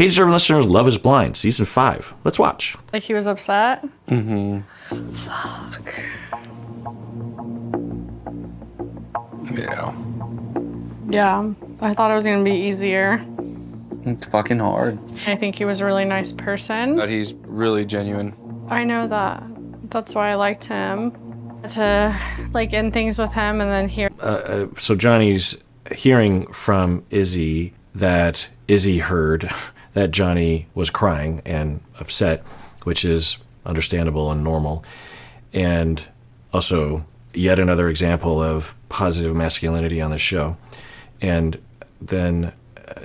Hey, deserving listeners, Love is Blind, Season 5. Let's watch. Like he was upset? Mm-hmm. Fuck. Yeah. Yeah, I thought it was gonna be easier. It's fucking hard. I think he was a really nice person. But he's really genuine. I know that. That's why I liked him. To like end things with him and then hear. So Johnny's hearing from Izzy that Izzy heard that Johnie was crying and upset, which is understandable and normal. And also yet another example of positive masculinity on the show. And then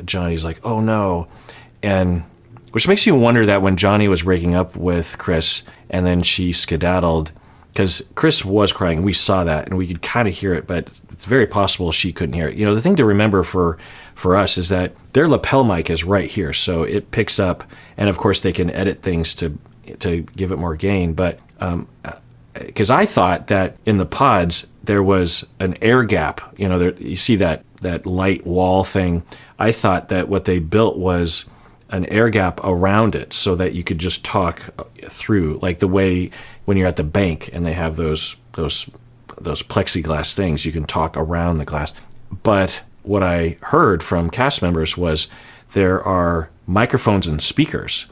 Johnny's like, oh no. And which makes you wonder that when Johnie was breaking up with Chris and then she skedaddled, because Chris was crying, we saw that, and we could kind of hear it, but it's very possible she couldn't hear it. You know, the thing to remember for us is that their lapel mic is right here, so it picks up, and of course they can edit things to give it more gain. But because I thought that in the pods there was an air gap, you know, you see that light wall thing. I thought that what they built was an air gap around it so that you could just talk through, like the way when you're at the bank and they have those plexiglass things, you can talk around the glass. But what I heard from cast members was there are microphones and speakers,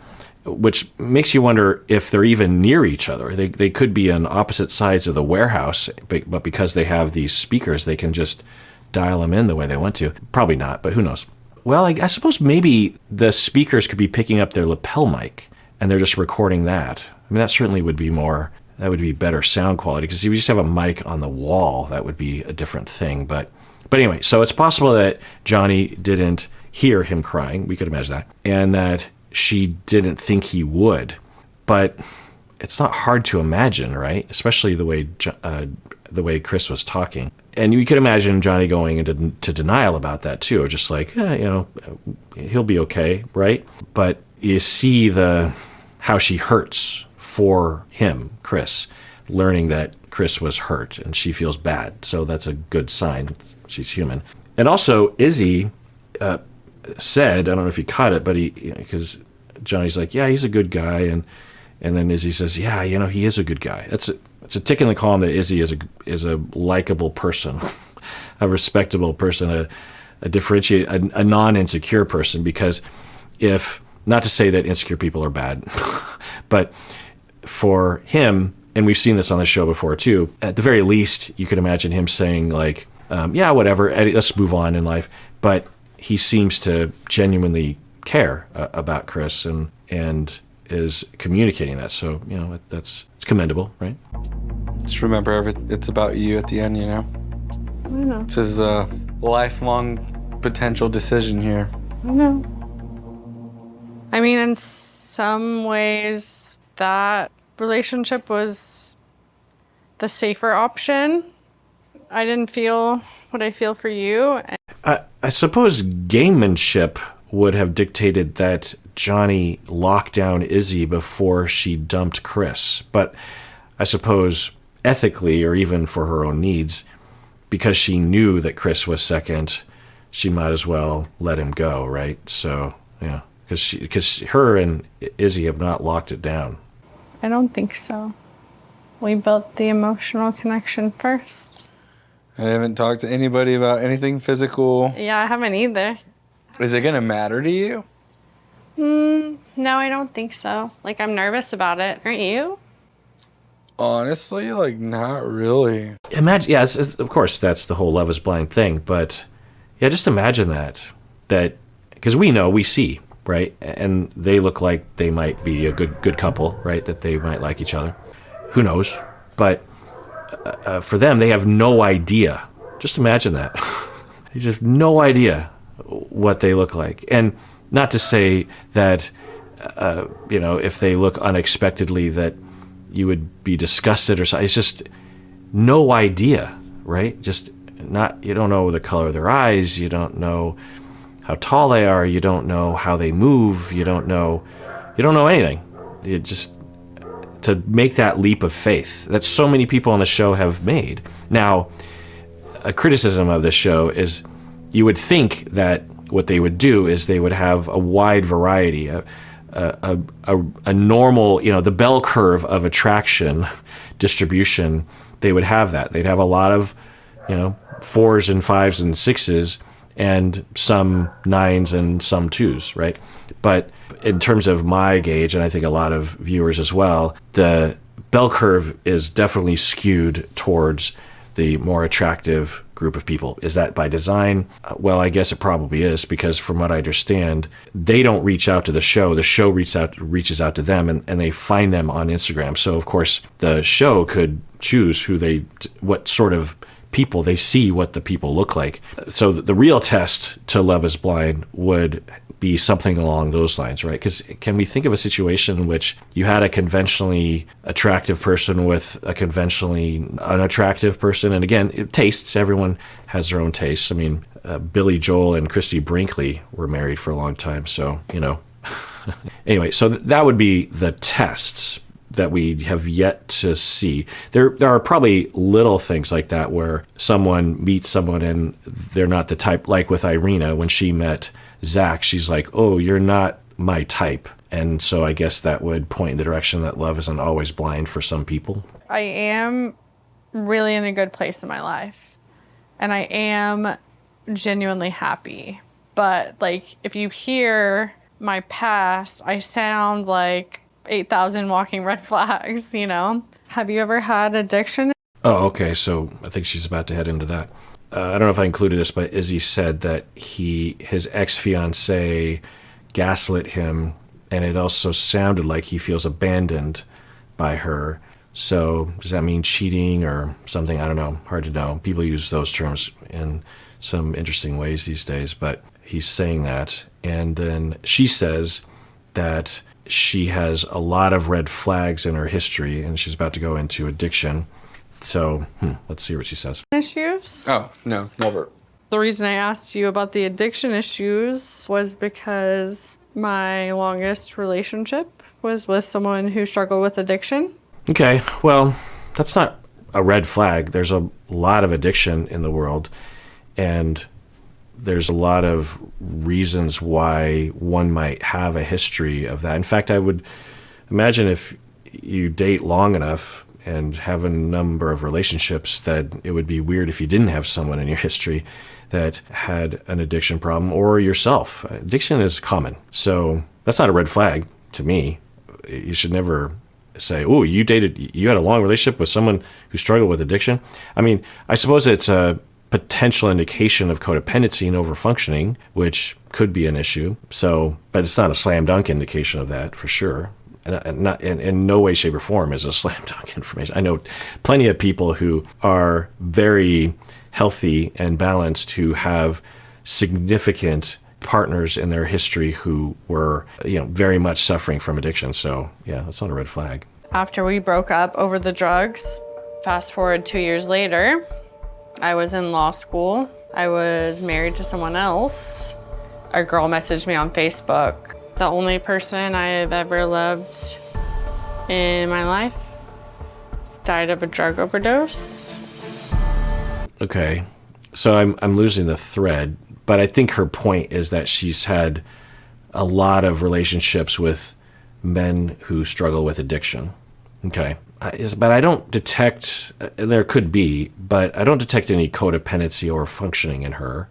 which makes you wonder if they're even near each other. They could be on opposite sides of the warehouse, but because they have these speakers, they can just dial them in the way they want to. Probably not, but who knows? Well, I suppose maybe the speakers could be picking up their lapel mic and they're just recording that. I mean, that certainly would be better sound quality, because if you just have a mic on the wall, that would be a different thing. But anyway, so it's possible that Johnie didn't hear him crying. We could imagine that. And that she didn't think he would. But it's not hard to imagine, right? Especially the way Chris was talking. And you could imagine Johnie going into denial about that too, just like, he'll be okay, right? But you see how she hurts for him, Chris, learning that Chris was hurt and she feels bad. So that's a good sign. She's human. And also Izzy said, I don't know if you caught it, but because Johnny's like, yeah, he's a good guy. And then Izzy says, yeah, he is a good guy. It's a tick in the column that Izzy is a likable person, a respectable person, a non-insecure person, because not to say that insecure people are bad, but for him, and we've seen this on the show before too, at the very least, you could imagine him saying like, yeah, whatever, let's move on in life. But he seems to genuinely care about Chris and is communicating that. So, it's commendable, right? Just remember, it's about you at the end, I know. This is a lifelong potential decision here. I know. I mean, in some ways, that relationship was the safer option. I didn't feel what I feel for you. I suppose gamemanship would have dictated that Johnie locked down Izzy before she dumped Chris. But I suppose ethically, or even for her own needs, because she knew that Chris was second, she might as well let him go, right? So, yeah, because her and Izzy have not locked it down. I don't think so. We built the emotional connection first. I haven't talked to anybody about anything physical. Yeah, I haven't either. Is it going to matter to you? No, I don't think so. Like, I'm nervous about it. Aren't you? Honestly, not really. Imagine, yeah, of course, that's the whole Love is Blind thing, but yeah, just imagine that, because we see, right? And they look like they might be a good couple, right? That they might like each other. Who knows? But for them, they have no idea. Just imagine that. They just have no idea what they look like. And not to say that, if they look unexpectedly that you would be disgusted or something. It's just no idea, right? You don't know the color of their eyes. You don't know how tall they are. You don't know how they move. You don't know anything. You just, to make that leap of faith that so many people on the show have made. Now, a criticism of this show is you would think that what they would do is they would have a wide variety, a normal, the bell curve of attraction distribution. They would have that. They'd have a lot of, 4s and 5s and 6s, and some 9s and some 2s, right? But in terms of my gauge, and I think a lot of viewers as well, the bell curve is definitely skewed towards the more attractive group of people. Is that by design? Well, I guess it probably is, because from what I understand, they don't reach out to the show. The show reaches out to them, and they find them on Instagram. So, of course, the show could choose what sort of people they see, what the people look like. So the real test to Love is Blind would be something along those lines, right? Because can we think of a situation in which you had a conventionally attractive person with a conventionally unattractive person? And again, tastes, everyone has their own tastes. I mean, Billy Joel and Christy Brinkley were married for a long time, so, Anyway, so that would be the tests that we have yet to see. There are probably little things like that where someone meets someone and they're not the type, like with Irina, when she met Zach, she's like, oh, you're not my type. And so I guess that would point in the direction that love isn't always blind for some people. I am really in a good place in my life, and I am genuinely happy. But if you hear my past, I sound like 8,000 walking red flags, Have you ever had addiction? Oh, okay. So I think she's about to head into that. I don't know if I included this, but Izzy said that his ex-fiancée gaslit him, and it also sounded like he feels abandoned by her. So does that mean cheating or something? I don't know. Hard to know. People use those terms in some interesting ways these days, but he's saying that. And then she says that she has a lot of red flags in her history, and she's about to go into addiction. So let's see what she says. Issues? Oh, no, never. The reason I asked you about the addiction issues was because my longest relationship was with someone who struggled with addiction. Okay, well, that's not a red flag. There's a lot of addiction in the world, and there's a lot of reasons why one might have a history of that. In fact, I would imagine if you date long enough and have a number of relationships, that it would be weird if you didn't have someone in your history that had an addiction problem, or yourself. Addiction is common. So that's not a red flag to me. You should never say, oh, you had a long relationship with someone who struggled with addiction. I mean, I suppose it's a potential indication of codependency and overfunctioning, which could be an issue. So, but it's not a slam dunk indication of that for sure. And not in no way, shape, or form is a slam dunk information. I know plenty of people who are very healthy and balanced who have significant partners in their history who were, very much suffering from addiction. So, yeah, that's not a red flag. After we broke up over the drugs, fast forward 2 years later, I was in law school. I was married to someone else. A girl messaged me on Facebook. The only person I have ever loved in my life died of a drug overdose. Okay, so I'm losing the thread, but I think her point is that she's had a lot of relationships with men who struggle with addiction. Okay, but I don't detect, there could be, but I don't detect any codependency or functioning in her.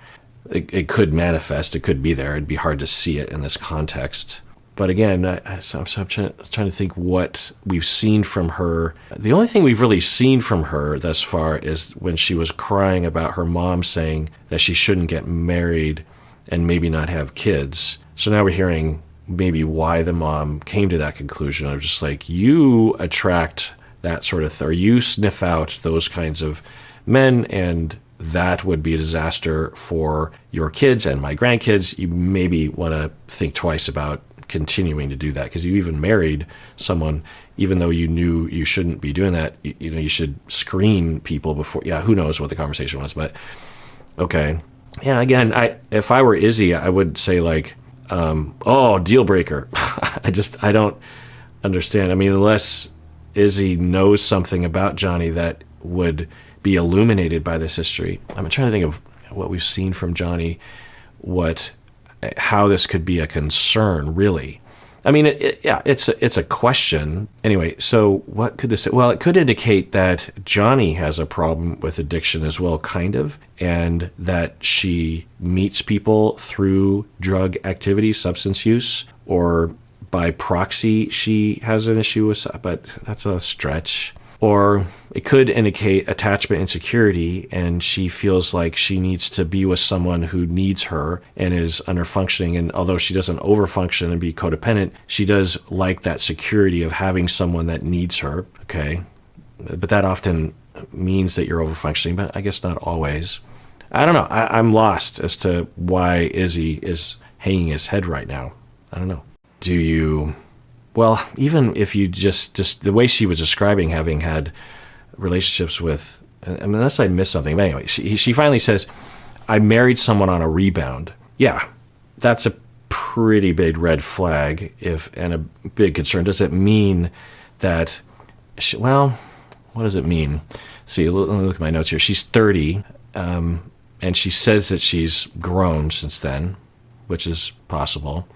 It could manifest, it could be there. It'd be hard to see it in this context. But again, I'm trying to think what we've seen from her. The only thing we've really seen from her thus far is when she was crying about her mom saying that she shouldn't get married and maybe not have kids. So now we're hearing maybe why the mom came to that conclusion of just like, you attract that sort of thing, or you sniff out those kinds of men, and that would be a disaster for your kids and my grandkids. You maybe want to think twice about continuing to do that, because you even married someone, even though you knew you shouldn't be doing that. You should screen people before. Yeah, who knows what the conversation was, but okay. Yeah, again, if I were Izzy, I would say like, deal breaker. I don't understand. I mean, unless Izzy knows something about Johnie that would be illuminated by this history. I'm trying to think of what we've seen from Johnie, what how this could be a concern, really. I mean, it's a question. Anyway, so what could this say? Well, it could indicate that Johnie has a problem with addiction as well, kind of, and that she meets people through drug activity, substance use, or by proxy she has an issue with, but that's a stretch. Or it could indicate attachment insecurity, and she feels like she needs to be with someone who needs her and is underfunctioning. And although she doesn't overfunction and be codependent, she does like that security of having someone that needs her. Okay. But that often means that you're overfunctioning, but I guess not always. I don't know. I'm lost as to why Izzy is hanging his head right now. I don't know. Do you... Well, even if you just the way she was describing having had relationships with, unless I missed something, but anyway, she finally says, I married someone on a rebound. Yeah, that's a pretty big red flag and a big concern. Does it mean that, what does it mean? See, let me look at my notes here. She's 30, and she says that she's grown since then, which is possible.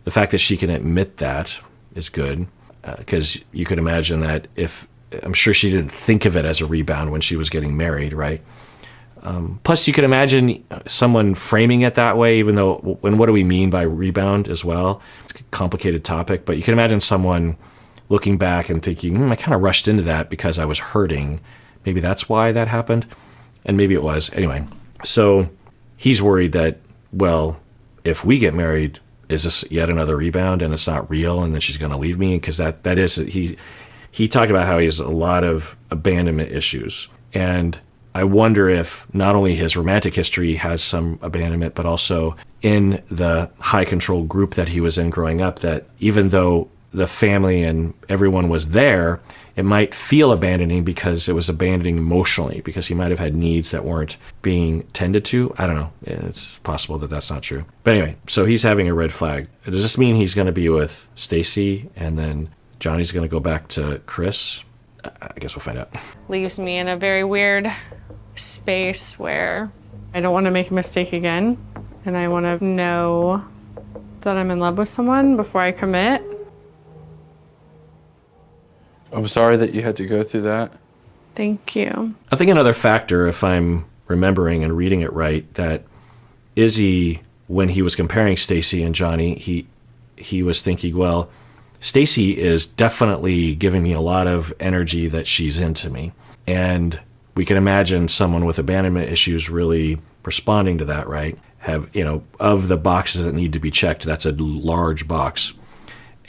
The fact that she can admit that is good, because you could imagine that I'm sure she didn't think of it as a rebound when she was getting married, right? Plus, you could imagine someone framing it that way, even though, what do we mean by rebound as well? It's a complicated topic, but you can imagine someone looking back and thinking, I kind of rushed into that because I was hurting. Maybe that's why that happened, and maybe it was. Anyway, so he's worried that, well, if we get married, is this yet another rebound and it's not real and then she's going to leave me? Because that is, he talked about how he has a lot of abandonment issues. And I wonder if not only his romantic history has some abandonment, but also in the high control group that he was in growing up, that even though the family and everyone was there, it might feel abandoning because it was abandoning emotionally, because he might have had needs that weren't being tended to. I don't know. It's possible that that's not true. But anyway, so he's having a red flag. Does this mean he's going to be with Stacy and then Johnny's going to go back to Chris? I guess we'll find out. Leaves me in a very weird space where I don't want to make a mistake again, and I want to know that I'm in love with someone before I commit. I'm sorry that you had to go through that. Thank you. I think another factor, if I'm remembering and reading it right, that Izzy, when he was comparing Stacy and Johnie, he was thinking, well, Stacy is definitely giving me a lot of energy that she's into me. And we can imagine someone with abandonment issues really responding to that, right? Have, of the boxes that need to be checked, that's a large box.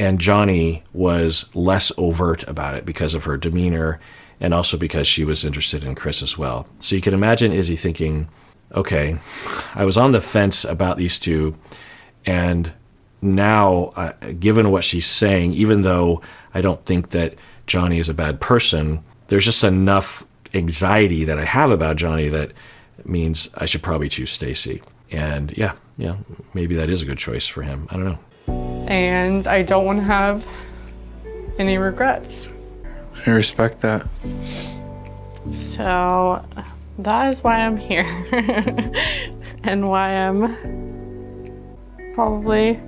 And Johnie was less overt about it because of her demeanor and also because she was interested in Chris as well. So you can imagine Izzy thinking, okay, I was on the fence about these two, and now, given what she's saying, even though I don't think that Johnie is a bad person, there's just enough anxiety that I have about Johnie that means I should probably choose Stacy. And yeah, maybe that is a good choice for him. I don't know. And I don't want to have any regrets. I respect that. So that is why I'm here and why I'm probably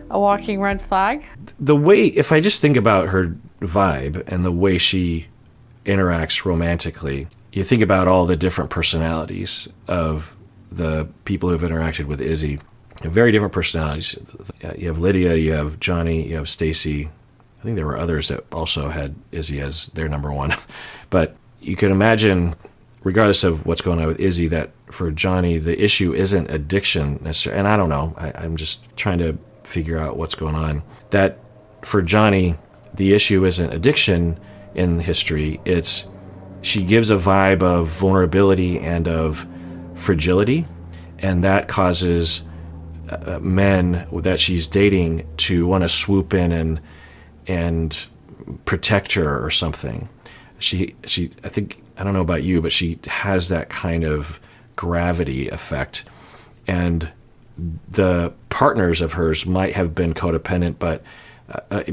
a walking red flag. The way, if I just think about her vibe and the way she interacts romantically, you think about all the different personalities of the people who've interacted with Izzy. Very different personalities. You have Lydia, you have Johnie, you have Stacy. I think there were others that also had Izzy as their number one. But you can imagine, regardless of what's going on with Izzy, that for Johnie, the issue isn't addiction necessarily. And I don't know. I'm just trying to figure out what's going on. That for Johnie, the issue isn't addiction in history. It's she gives a vibe of vulnerability and of fragility, and that causes men that she's dating to want to swoop in and protect her or something. She I think, I don't know about you, but she has that kind of gravity effect. And the partners of hers might have been codependent, but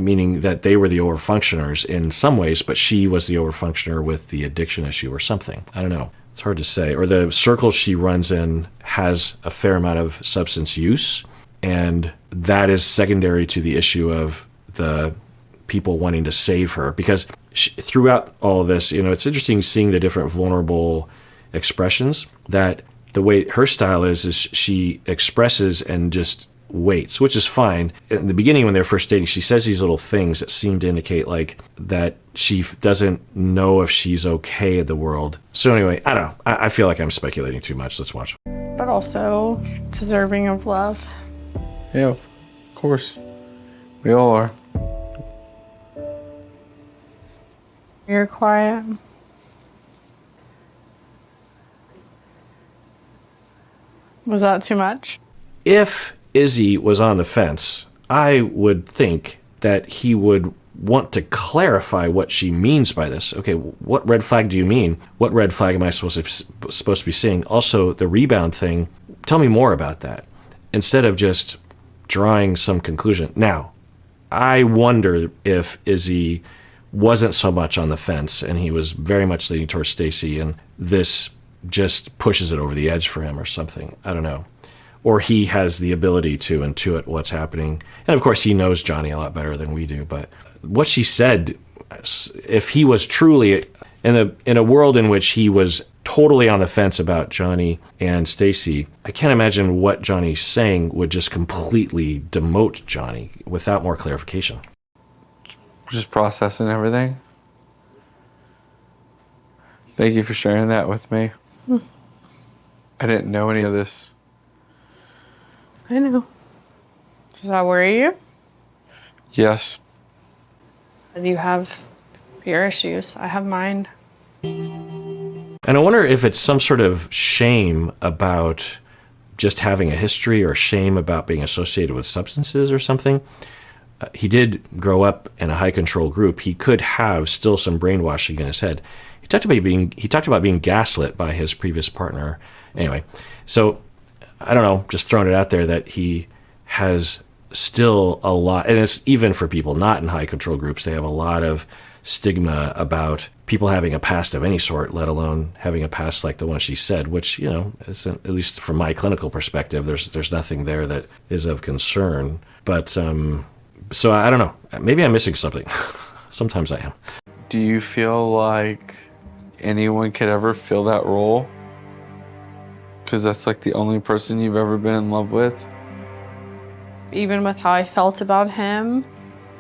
meaning that they were the overfunctioners in some ways, but she was the overfunctioner with the addiction issue or something. I don't know. It's hard to say. Or the circle she runs in has a fair amount of substance use, And that is secondary to the issue of the people wanting to save her. Because throughout all of this, it's interesting seeing the different vulnerable expressions, that the way her style is she expresses and just waits, which is fine. In the beginning, when they're first dating, she says these little things that seem to indicate like that she doesn't know if she's okay in the world. So anyway, I don't know. I feel like I'm speculating too much. Let's watch. But also deserving of love. Yeah, of course. We all are. You're quiet. Was that too much? If Izzy was on the fence, I would think that he would want to clarify what she means by this. Okay, what red flag do you mean? What red flag am I supposed to be seeing? Also, the rebound thing, tell me more about that, instead of just drawing some conclusion. Now, I wonder if Izzy wasn't so much on the fence and he was very much leaning towards Stacy, and this just pushes it over the edge for him or something. I don't know. Or he has the ability to intuit what's happening. And of course, he knows Johnie a lot better than we do. But what she said, if he was truly in a world in which he was totally on the fence about Johnie and Stacy, I can't imagine what Johnny's saying would just completely demote Johnie without more clarification. Just processing everything. Thank you for sharing that with me. I didn't know any of this. I know. Does that worry you? Yes. You have your issues. I have mine. And I wonder if it's some sort of shame about just having a history, or shame about being associated with substances or something. He did grow up in a high control group. He could have still some brainwashing in his head. He talked about being gaslit by his previous partner. Anyway, so I don't know, just throwing it out there that he has still a lot, and it's even for people not in high control groups, they have a lot of stigma about people having a past of any sort, let alone having a past like the one she said, which, isn't, at least from my clinical perspective, there's nothing there that is of concern. But so I don't know, maybe I'm missing something. Sometimes I am. Do you feel like anyone could ever fill that role? Because that's like the only person you've ever been in love with? Even with how I felt about him,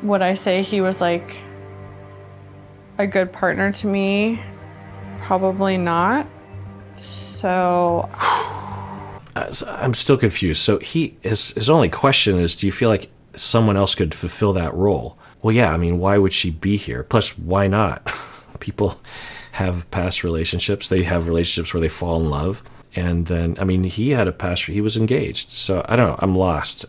would I say he was like a good partner to me? Probably not. So I'm still confused. So his only question is, do you feel like someone else could fulfill that role? Well, yeah, I mean, why would she be here? Plus, why not? People have past relationships. They have relationships where they fall in love. And then, I mean, he had a past, he was engaged. So I don't know, I'm lost.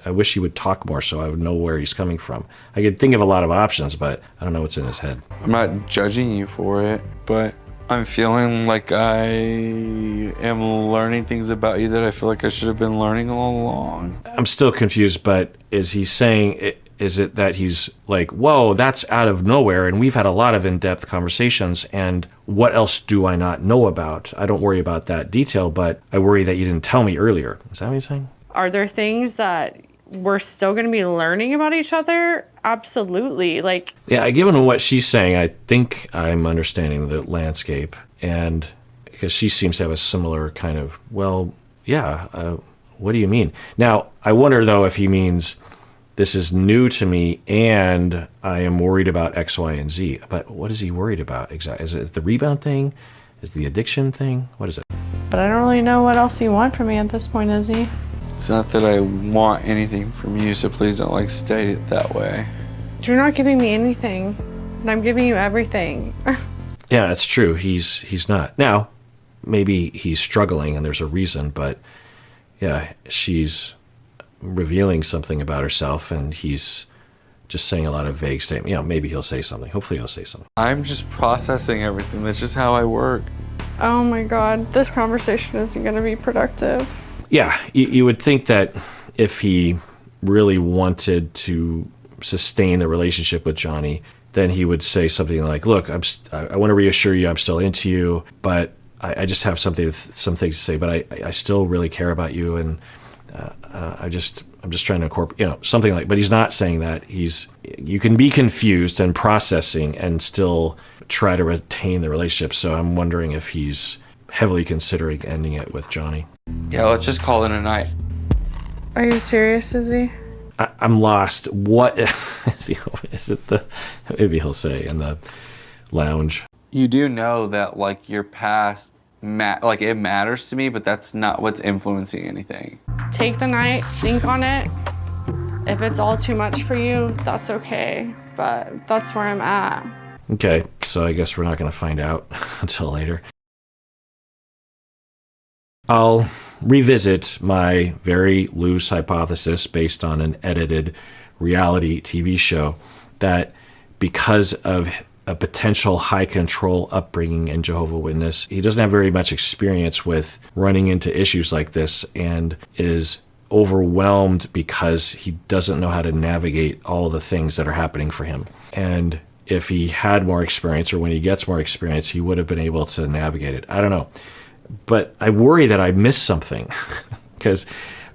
I wish he would talk more so I would know where he's coming from. I could think of a lot of options, but I don't know what's in his head. I'm not judging you for it, but I'm feeling like I am learning things about you that I feel like I should have been learning all along. I'm still confused, but is he saying, is it that he's like, whoa, that's out of nowhere, and we've had a lot of in-depth conversations, and what else do I not know about? I don't worry about that detail, but I worry that you didn't tell me earlier. Is that what you're saying? are there things that we're still going to be learning about each other? Absolutely. Like, yeah, given what she's saying, I think I'm understanding the landscape, and because she seems to have a similar kind of, well, yeah, what do you mean? Now, I wonder, though, if he means this is new to me and I am worried about X, Y, and Z. But what is he worried about exactly? Is it the rebound thing? Is it the addiction thing? What is it? but I don't really know what else you want from me at this point, Izzy. It's not that I want anything from you, so please don't like state it that way. You're not giving me anything, and I'm giving you everything. Yeah, that's true. He's not. Now, maybe he's struggling and there's a reason, but yeah, she's revealing something about herself and he's just saying a lot of vague statements. Yeah, maybe he'll say something. Hopefully he'll say something. I'm just processing everything. That's just how I work. Oh my God, this conversation isn't going to be productive. Yeah, you would think that if he really wanted to sustain the relationship with Johnie, then he would say something like, look, I want to reassure you I'm still into you, but I just have some things to say, but I still really care about you, and I'm just trying to incorporate, something like, but he's not saying that. You can be confused and processing and still try to retain the relationship. So I'm wondering if he's heavily considering ending it with Johnie. Yeah, let's just call it a night. Are you serious, Izzy? I'm lost. What is it? Maybe he'll say in the lounge. You do know that like your past, it matters to me, but that's not what's influencing anything. Take the night, think on it. If it's all too much for you, that's okay. But that's where I'm at. Okay, so I guess we're not going to find out until later. I'll revisit my very loose hypothesis based on an edited reality TV show that because of a potential high control upbringing in Jehovah's Witness, he doesn't have very much experience with running into issues like this and is overwhelmed because he doesn't know how to navigate all the things that are happening for him. And if he had more experience, or when he gets more experience, he would have been able to navigate it. I don't know. But I worry that I missed something because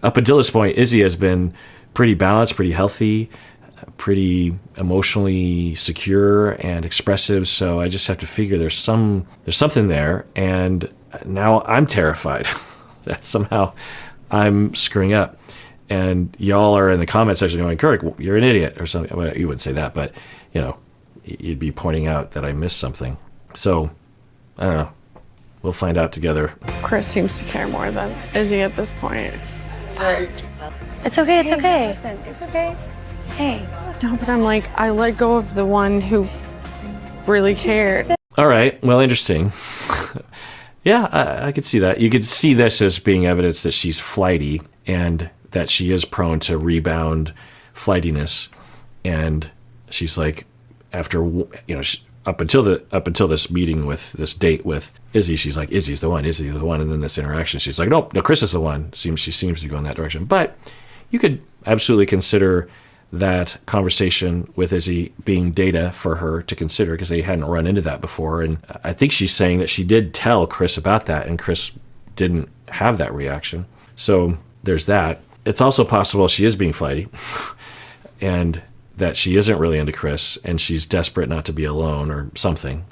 up until this point, Izzy has been pretty balanced, pretty healthy, pretty emotionally secure and expressive. So I just have to figure there's something there. And now I'm terrified that somehow I'm screwing up. And y'all are in the comment section going, Kirk, you're an idiot or something. Well, you wouldn't say that, but you'd be pointing out that I missed something. So I don't know. We'll find out together. Chris seems to care more than Izzy at this point. It's okay, it's okay. Listen, it's okay. Hey. No, but I'm like, I let go of the one who really cared. All right. Well, interesting. Yeah, I could see that. You could see this as being evidence that she's flighty and that she is prone to rebound flightiness. And she's like, after, up until this meeting with this date with Izzy, she's like, Izzy's the one. And then this interaction, she's like, no, Chris is the one. She seems to go in that direction. But you could absolutely consider that conversation with Izzy being data for her to consider because they hadn't run into that before. And I think she's saying that she did tell Chris about that and Chris didn't have that reaction. So there's that. It's also possible she is being flighty and that she isn't really into Chris and she's desperate not to be alone or something.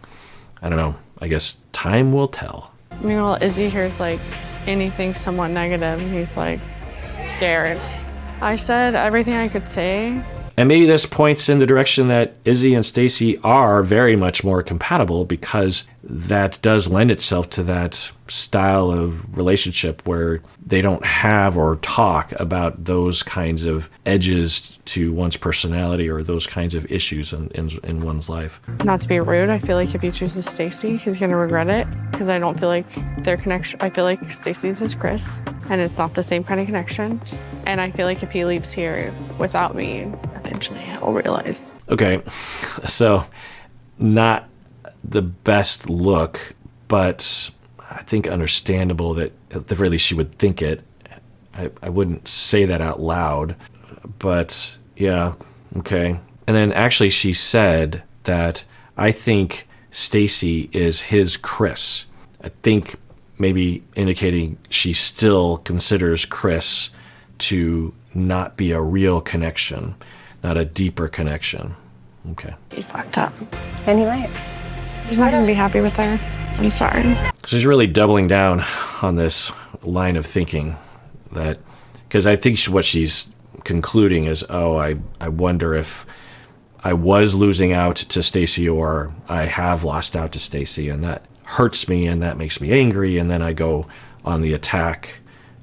I don't know. I guess time will tell. Meanwhile, Izzy hears like anything somewhat negative and he's like scared. I said everything I could say. And maybe this points in the direction that Izzy and Stacy are very much more compatible because that does lend itself to that style of relationship where they don't have or talk about those kinds of edges to one's personality or those kinds of issues in one's life. Not to be rude, I feel like if he chooses Stacy, he's gonna regret it because I don't feel like their connection. I feel like Stacy's is Chris, and it's not the same kind of connection. And I feel like if he leaves here without me, eventually he'll realize. Okay, so not the best look, but I think understandable that at the very least she would think it. I wouldn't say that out loud, but yeah, okay. And then actually she said that I think Stacy is his Chris. I think maybe indicating she still considers Chris to not be a real connection, not a deeper connection. Okay. He fucked up. And he might. He's not gonna be happy with her. I'm sorry. She's really doubling down on this line of thinking that, because I think what she's concluding is, I wonder if I was losing out to Stacy or I have lost out to Stacy, and that hurts me and that makes me angry, and then I go on the attack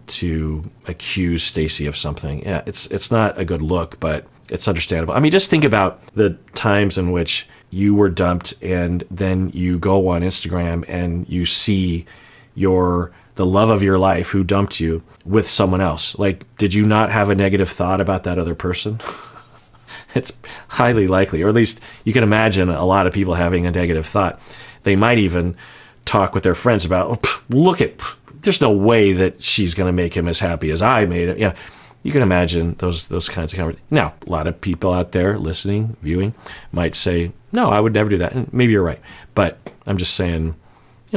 to accuse Stacy of something. Yeah, it's not a good look, but it's understandable. I mean, just think about the times in which you were dumped and then you go on Instagram and you see the love of your life who dumped you with someone else. Like, did you not have a negative thought about that other person? It's highly likely, or at least you can imagine a lot of people having a negative thought. They might even talk with their friends about, there's no way that she's going to make him as happy as I made him. Yeah. You can imagine those kinds of conversations. Now, a lot of people out there listening, viewing, might say, no, I would never do that. And maybe you're right. But I'm just saying,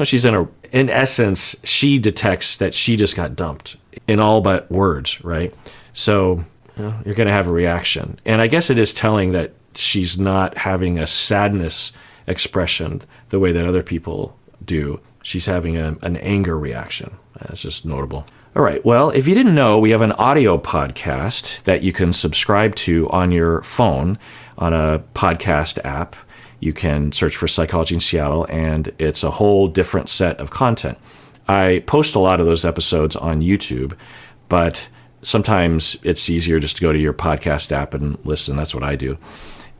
she's in in essence, she detects that she just got dumped in all but words, right? So you're going to have a reaction. And I guess it is telling that she's not having a sadness expression the way that other people do. She's having an anger reaction. That's just notable. All right. Well, if you didn't know, we have an audio podcast that you can subscribe to on your phone on a podcast app. You can search for Psychology in Seattle, and it's a whole different set of content. I post a lot of those episodes on YouTube, but sometimes it's easier just to go to your podcast app and listen. That's what I do.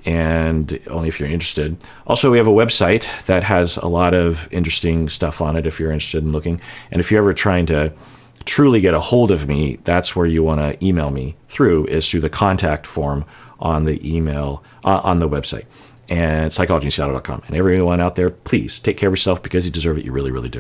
And only if you're interested. Also, we have a website that has a lot of interesting stuff on it if you're interested in looking. And if you're ever trying to truly get a hold of me, that's where you want to email me is through the contact form on the email, on the website, and psychologyinseattle.com. And everyone out there, please take care of yourself because you deserve it. You really, really do.